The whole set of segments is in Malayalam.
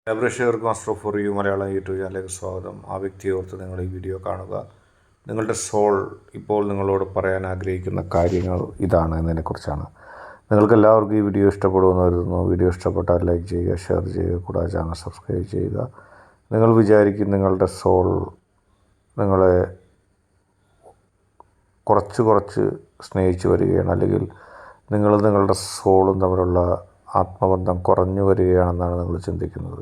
പ്രേക്ഷകർക്ക് master for you Malayalam YouTube ചാനലിലേക്ക് സ്വാഗതം. ആ വ്യക്തിയെ ഓർത്ത് നിങ്ങൾ ഈ വീഡിയോ കാണുക. നിങ്ങളുടെ സോൾ ഇപ്പോൾ നിങ്ങളോട് പറയാൻ ആഗ്രഹിക്കുന്ന കാര്യങ്ങൾ ഇതാണ് എന്നതിനെക്കുറിച്ചാണ്. നിങ്ങൾക്ക് എല്ലാവർക്കും ഈ വീഡിയോ ഇഷ്ടപ്പെടുമെന്ന് കരുതുന്നു. വീഡിയോ ഇഷ്ടപ്പെട്ടാൽ ലൈക്ക് ചെയ്യുക, ഷെയർ ചെയ്യുക, കൂടാതെ ചാനൽ സബ്സ്ക്രൈബ് ചെയ്യുക. നിങ്ങൾ വിചാരിക്കും നിങ്ങളുടെ സോൾ നിങ്ങളെ കുറച്ച് സ്നേഹിച്ചു വരികയാണ്, അല്ലെങ്കിൽ നിങ്ങളുടെ സോളും തമ്മിലുള്ള ആത്മബന്ധം കുറഞ്ഞു വരികയാണെന്നാണ് നിങ്ങൾ ചിന്തിക്കുന്നത്.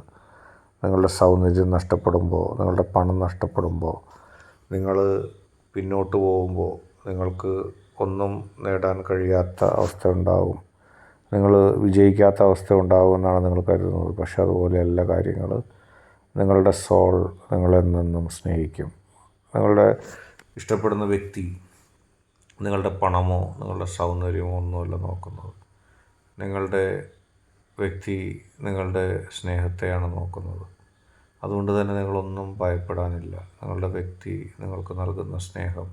നിങ്ങളുടെ സൗന്ദര്യം നഷ്ടപ്പെടുമ്പോൾ, നിങ്ങളുടെ പണം നഷ്ടപ്പെടുമ്പോൾ, നിങ്ങൾ പിന്നോട്ട് പോകുമ്പോൾ നിങ്ങൾക്ക് ഒന്നും നേടാൻ കഴിയാത്ത അവസ്ഥ ഉണ്ടാകും. നിങ്ങൾ വിജയിക്കാത്ത അവസ്ഥ ഉണ്ടാകുമെന്നാണ് നിങ്ങൾ കരുതുന്നത്. പക്ഷേ അതുപോലെയല്ല കാര്യങ്ങൾ. നിങ്ങളുടെ സോൾ നിങ്ങളെന്നും സ്നേഹിക്കും. നിങ്ങളുടെ ഇഷ്ടപ്പെടുന്ന വ്യക്തി നിങ്ങളുടെ പണമോ നിങ്ങളുടെ സൗന്ദര്യമോ ഒന്നുമല്ല നോക്കുന്നത്. നിങ്ങളുടെ വ്യക്തി നിങ്ങളുടെ സ്നേഹത്തെയാണ് നോക്കുന്നത്. അതുകൊണ്ട് തന്നെ നിങ്ങളൊന്നും ഭയപ്പെടാനില്ല. നിങ്ങളുടെ വ്യക്തി നിങ്ങൾക്ക് നൽകുന്ന സ്നേഹം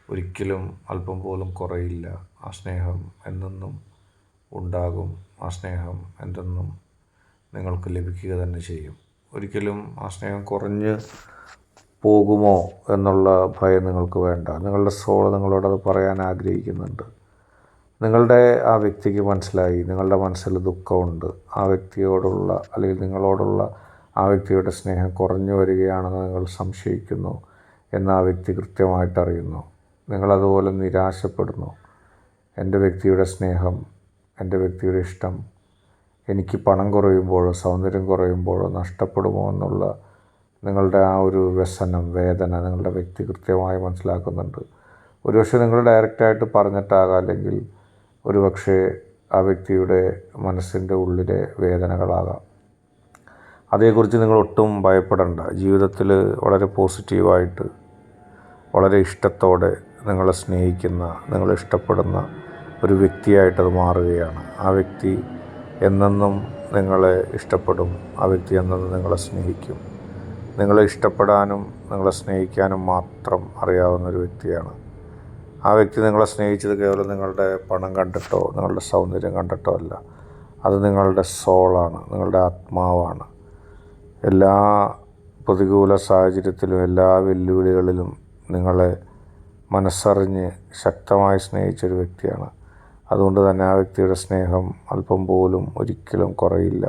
ഒരിക്കലും അല്പം പോലും കുറയില്ല. ആ സ്നേഹം എന്നെന്നും ഉണ്ടാകും. ആ സ്നേഹം എന്തെന്നും നിങ്ങൾക്ക് ലഭിക്കുക തന്നെ ചെയ്യും. ഒരിക്കലും ആ സ്നേഹം കുറഞ്ഞ് പോകുമോ എന്നുള്ള ഭയം നിങ്ങൾക്ക് വേണ്ട. നിങ്ങളുടെ സോൾ നിങ്ങളോടത് പറയാൻ ആഗ്രഹിക്കുന്നുണ്ട്. നിങ്ങളുടെ ആ വ്യക്തിക്ക് മനസ്സിലായി നിങ്ങളുടെ മനസ്സിൽ ദുഃഖമുണ്ട്. ആ വ്യക്തിയോടുള്ള അല്ലെങ്കിൽ നിങ്ങളോടുള്ള ആ വ്യക്തിയുടെ സ്നേഹം കുറഞ്ഞു വരികയാണെന്ന് നിങ്ങൾ സംശയിക്കുന്നു എന്ന് ആ വ്യക്തി കൃത്യമായിട്ടറിയുന്നു. നിങ്ങളതുപോലെ നിരാശപ്പെടുന്നു. എൻ്റെ വ്യക്തിയുടെ സ്നേഹം, എൻ്റെ വ്യക്തിയുടെ ഇഷ്ടം എനിക്ക് പണം കുറയുമ്പോഴോ സൗന്ദര്യം കുറയുമ്പോഴോ നഷ്ടപ്പെടുമോ എന്നുള്ള നിങ്ങളുടെ ആ ഒരു വ്യസനം, വേദന നിങ്ങളുടെ വ്യക്തി കൃത്യമായി മനസ്സിലാക്കുന്നുണ്ട്. ഒരുപക്ഷെ നിങ്ങൾ ഡയറക്റ്റായിട്ട് പറഞ്ഞിട്ടാകാം, അല്ലെങ്കിൽ ഒരുപക്ഷെ ആ വ്യക്തിയുടെ മനസ്സിൻ്റെ ഉള്ളിലെ വേദനകളാകാം. അതേക്കുറിച്ച് നിങ്ങൾ ഒട്ടും ഭയപ്പെടേണ്ട. ജീവിതത്തിൽ വളരെ പോസിറ്റീവായിട്ട്, വളരെ ഇഷ്ടത്തോടെ നിങ്ങളെ സ്നേഹിക്കുന്ന, നിങ്ങളെ ഇഷ്ടപ്പെടുന്ന ഒരു വ്യക്തിയായിട്ടത് മാറുകയാണ്. ആ വ്യക്തി എന്നെന്നും നിങ്ങളെ ഇഷ്ടപ്പെടും. ആ വ്യക്തി എന്നെന്നും നിങ്ങളെ സ്നേഹിക്കും. നിങ്ങളെ ഇഷ്ടപ്പെടാനും നിങ്ങളെ സ്നേഹിക്കാനും മാത്രം അറിയാവുന്നൊരു വ്യക്തിയാണ്. ആ വ്യക്തി നിങ്ങളെ സ്നേഹിച്ചത് കേവലം നിങ്ങളുടെ പണം കണ്ടിട്ടോ നിങ്ങളുടെ സൗന്ദര്യം കണ്ടിട്ടോ അല്ല. അത് നിങ്ങളുടെ സോളാണ്, നിങ്ങളുടെ ആത്മാവാണ്. എല്ലാ പ്രതികൂല സാഹചര്യത്തിലും, എല്ലാ വെല്ലുവിളികളിലും നിങ്ങളെ മനസ്സറിഞ്ഞ് ശക്തമായി സ്നേഹിച്ചൊരു വ്യക്തിയാണ്. അതുകൊണ്ട് തന്നെ ആ വ്യക്തിയുടെ സ്നേഹം അല്പം പോലും ഒരിക്കലും കുറയില്ല.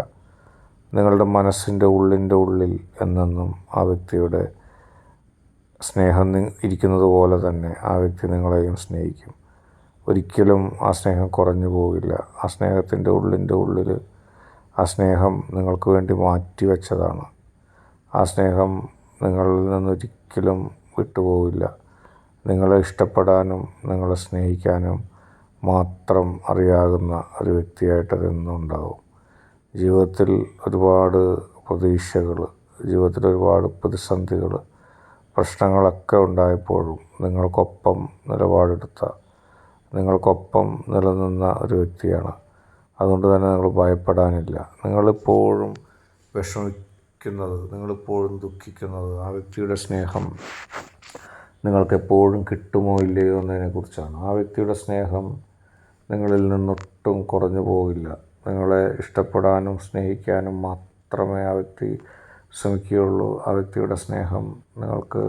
നിങ്ങളുടെ മനസ്സിൻ്റെ ഉള്ളിൽ എന്നെന്നും ആ വ്യക്തിയുടെ സ്നേഹം ഇരിക്കുന്നത് പോലെ തന്നെ ആ വ്യക്തി നിങ്ങളെയും സ്നേഹിക്കും. ഒരിക്കലും ആ സ്നേഹം കുറഞ്ഞു പോകില്ല. ആ സ്നേഹത്തിൻ്റെ ഉള്ളിൽ ആ സ്നേഹം നിങ്ങൾക്ക് വേണ്ടി മാറ്റി വെച്ചതാണ്. ആ സ്നേഹം നിങ്ങളിൽ നിന്നൊരിക്കലും വിട്ടുപോകില്ല. നിങ്ങളെ ഇഷ്ടപ്പെടാനും നിങ്ങളെ സ്നേഹിക്കാനും മാത്രം അറിയാവുന്ന ഒരു വ്യക്തിയായിട്ടതെന്നും ഉണ്ടാവും. ജീവിതത്തിൽ ഒരുപാട് പ്രതീക്ഷകൾ, ജീവിതത്തിൽ ഒരുപാട് പ്രതിസന്ധികൾ, പ്രശ്നങ്ങളൊക്കെ ഉണ്ടായപ്പോഴും നിങ്ങൾക്കൊപ്പം നിലപാടെടുത്ത, നിങ്ങൾക്കൊപ്പം നിലനിന്ന ഒരു വ്യക്തിയാണ്. അതുകൊണ്ട് തന്നെ നിങ്ങൾ ഭയപ്പെടാനില്ല. നിങ്ങളിപ്പോഴും വിഷമിക്കുന്നത്, നിങ്ങളിപ്പോഴും ദുഃഖിക്കുന്നത് ആ വ്യക്തിയുടെ സ്നേഹം നിങ്ങൾക്കെപ്പോഴും കിട്ടുമോ ഇല്ലയോ എന്നതിനെക്കുറിച്ചാണ്. ആ വ്യക്തിയുടെ സ്നേഹം നിങ്ങളിൽ നിന്നൊട്ടും കുറഞ്ഞു പോകില്ല. നിങ്ങളെ ഇഷ്ടപ്പെടാനും സ്നേഹിക്കാനും മാത്രമേ ആ വ്യക്തി ശ്രമിക്കുകയുള്ളൂ. ആ വ്യക്തിയുടെ സ്നേഹം നിങ്ങൾക്ക്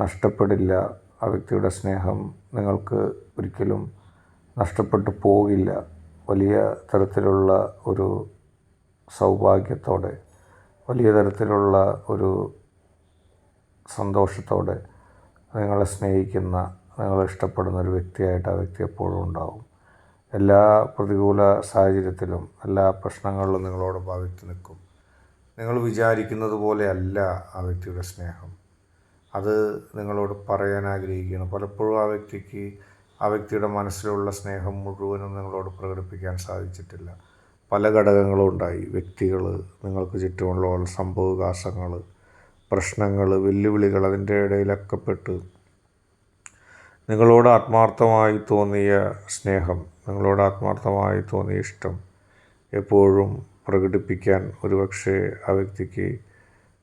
നഷ്ടപ്പെടില്ല. ആ വ്യക്തിയുടെ സ്നേഹം നിങ്ങൾക്ക് ഒരിക്കലും നഷ്ടപ്പെട്ടു പോകില്ല. വലിയ തരത്തിലുള്ള ഒരു സൗഭാഗ്യത്തോടെ, വലിയ തരത്തിലുള്ള ഒരു സന്തോഷത്തോടെ നിങ്ങളെ സ്നേഹിക്കുന്ന, നിങ്ങളെ ഇഷ്ടപ്പെടുന്ന ഒരു വ്യക്തിയായിട്ട് ആ വ്യക്തി എപ്പോഴും ഉണ്ടാവും. എല്ലാ പ്രതികൂല സാഹചര്യത്തിലും, എല്ലാ പ്രശ്നങ്ങളിലും നിങ്ങളോടൊപ്പം ആ വ്യക്തി നിൽക്കും. നിങ്ങൾ വിചാരിക്കുന്നത് പോലെയല്ല ആ വ്യക്തിയുടെ സ്നേഹം. അത് നിങ്ങളോട് പറയാൻ ആഗ്രഹിക്കുകയാണ്. പലപ്പോഴും ആ വ്യക്തിയുടെ മനസ്സിലുള്ള സ്നേഹം മുഴുവനും നിങ്ങളോട് പ്രകടിപ്പിക്കാൻ സാധിച്ചിട്ടില്ല. പല ഘടകങ്ങളും ഉണ്ടായി. വ്യക്തികൾ, നിങ്ങൾക്ക് ചുറ്റുമുള്ള സംഭവവികാസങ്ങൾ, പ്രശ്നങ്ങൾ, വെല്ലുവിളികൾ, അതിൻ്റെ ഇടയിലൊക്കെ പെട്ട് നിങ്ങളോട് ആത്മാർത്ഥമായി തോന്നിയ സ്നേഹം, നിങ്ങളോട് ആത്മാർത്ഥമായി തോന്നിയ ഇഷ്ടം എപ്പോഴും പ്രകടിപ്പിക്കാൻ ഒരുപക്ഷെ ആ വ്യക്തിക്ക്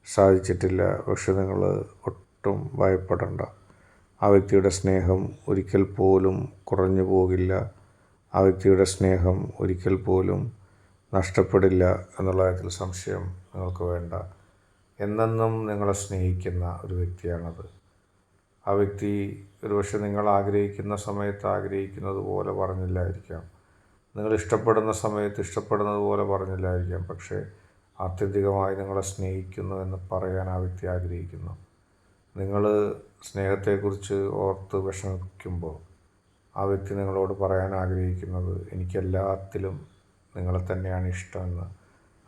സാധിച്ചിട്ടില്ല. പക്ഷെ നിങ്ങൾ ഒട്ടും ഭയപ്പെടേണ്ട. ആ വ്യക്തിയുടെ സ്നേഹം ഒരിക്കൽ പോലും കുറഞ്ഞു പോകില്ല. ആ വ്യക്തിയുടെ സ്നേഹം ഒരിക്കൽ പോലും നഷ്ടപ്പെടില്ല എന്നുള്ള കാര്യത്തിൽ സംശയം നിങ്ങൾക്ക് വേണ്ട, എന്നെന്നും നിങ്ങളെ സ്നേഹിക്കുന്ന ഒരു വ്യക്തിയാണത്. ആ വ്യക്തി ഒരുപക്ഷെ നിങ്ങൾ ആഗ്രഹിക്കുന്ന സമയത്ത് ആഗ്രഹിക്കുന്നത് പോലെ പറഞ്ഞില്ലായിരിക്കാം, നിങ്ങൾ ഇഷ്ടപ്പെടുന്ന സമയത്ത് ഇഷ്ടപ്പെടുന്നത് പോലെ പറഞ്ഞില്ലായിരിക്കാം, പക്ഷേ ആത്യന്തികമായി നിങ്ങളെ സ്നേഹിക്കുന്നു എന്ന് പറയാൻ ആ വ്യക്തി ആഗ്രഹിക്കുന്നു. നിങ്ങൾ സ്നേഹത്തെക്കുറിച്ച് ഓർത്ത് വിഷമിക്കുമ്പോൾ ആ വ്യക്തി നിങ്ങളോട് പറയാൻ ആഗ്രഹിക്കുന്നത് എനിക്കെല്ലാത്തിലും നിങ്ങളെ തന്നെയാണ് ഇഷ്ടമെന്ന്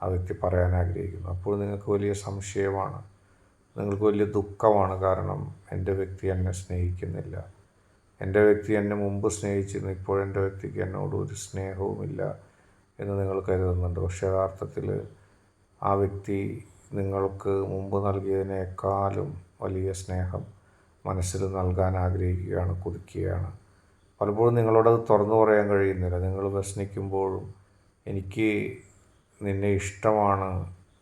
ആ വ്യക്തി പറയാൻ ആഗ്രഹിക്കുന്നു. അപ്പോൾ നിങ്ങൾക്ക് വലിയ സംശയമാണ്, നിങ്ങൾക്ക് വലിയ ദുഃഖമാണ്. കാരണം എൻ്റെ വ്യക്തി എന്നെ സ്നേഹിക്കുന്നില്ല, എൻ്റെ വ്യക്തി എന്നെ മുമ്പ് സ്നേഹിച്ചിരുന്നു, ഇപ്പോഴെൻ്റെ വ്യക്തിക്ക് എന്നോട് ഒരു സ്നേഹവുമില്ല എന്ന് നിങ്ങൾ കരുതുന്നുണ്ട്. പക്ഷേ യഥാർത്ഥത്തിൽ ആ വ്യക്തി നിങ്ങൾക്ക് മുമ്പ് നൽകിയതിനേക്കാളും വലിയ സ്നേഹം മനസ്സിൽ നൽകാൻ ആഗ്രഹിക്കുകയാണ്, കൊതിക്കുകയാണ്. പലപ്പോഴും നിങ്ങളോടത് തുറന്നു പറയാൻ കഴിയുന്നില്ല. നിങ്ങൾ വ്യസനിക്കുമ്പോഴും എനിക്ക് നിന്നെ ഇഷ്ടമാണ്,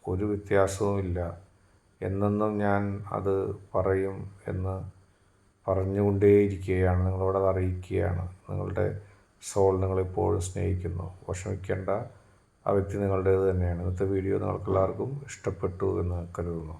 ഒരു വ്യത്യാസവുമില്ല, എന്നെന്നും ഞാൻ അത് പറയും എന്ന് പറഞ്ഞുകൊണ്ടേയിരിക്കുകയാണ്, നിങ്ങളോടത് അറിയിക്കുകയാണ്. നിങ്ങളുടെ സോൾ നിങ്ങളിപ്പോഴും സ്നേഹിക്കുന്നു. വിഷമിക്കേണ്ട, ആ വ്യക്തി നിങ്ങളുടേത് തന്നെയാണ്. ഇന്നത്തെ വീഡിയോ നിങ്ങൾക്കെല്ലാവർക്കും ഇഷ്ടപ്പെട്ടു എന്ന് കരുതുന്നു.